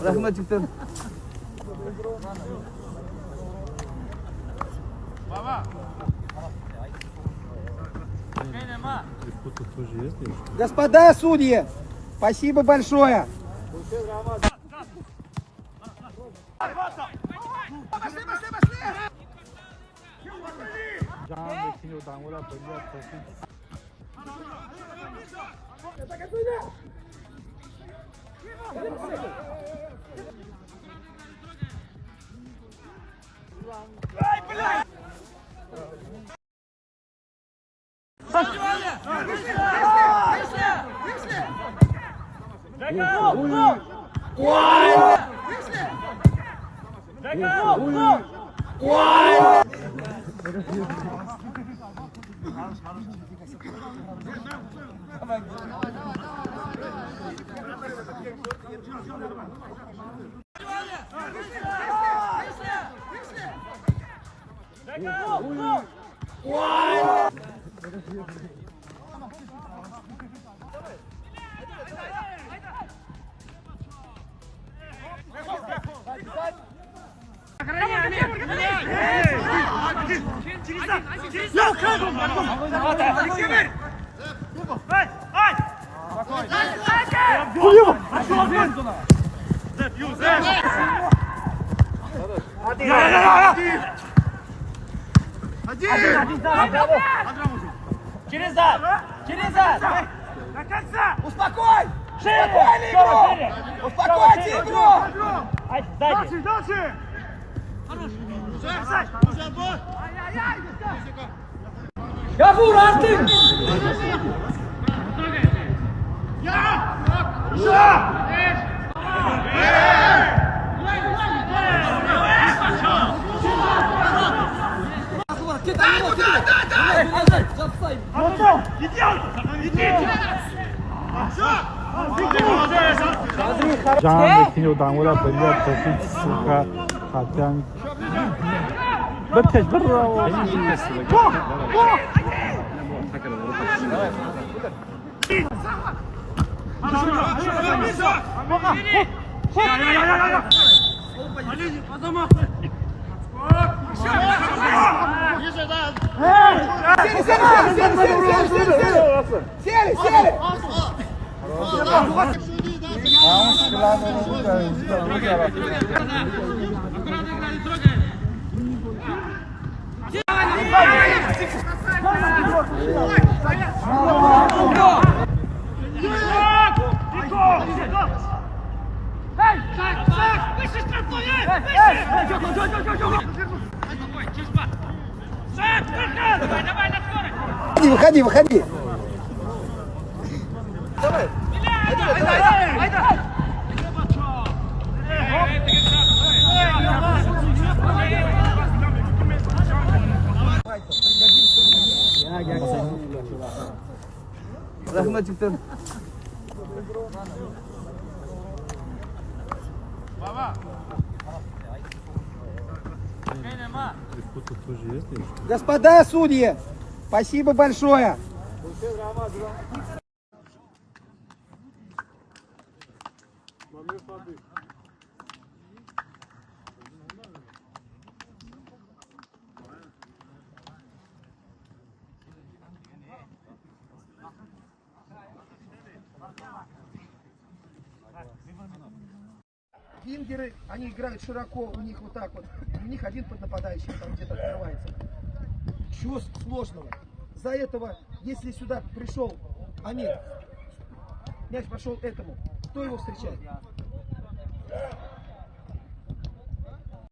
Rahmat Victor. Господа судьи, спасибо большое. Через зад! Через зад! Успокой! Успокойте игру! Успокойте игру! Сзади! Дальше! Gafur artık! Жан кино дамура бэлээ тофицка хатан бэтэж браво Сели! Выходи, выходи! Давай! Rahmat Victor. Господа судьи, спасибо большое. Вингеры, они играют широко, у них вот так вот. У них один нападающий там где-то открывается. Чего сложного? За этого, если сюда пришел Амир, мяч пошел этому, кто его встречает?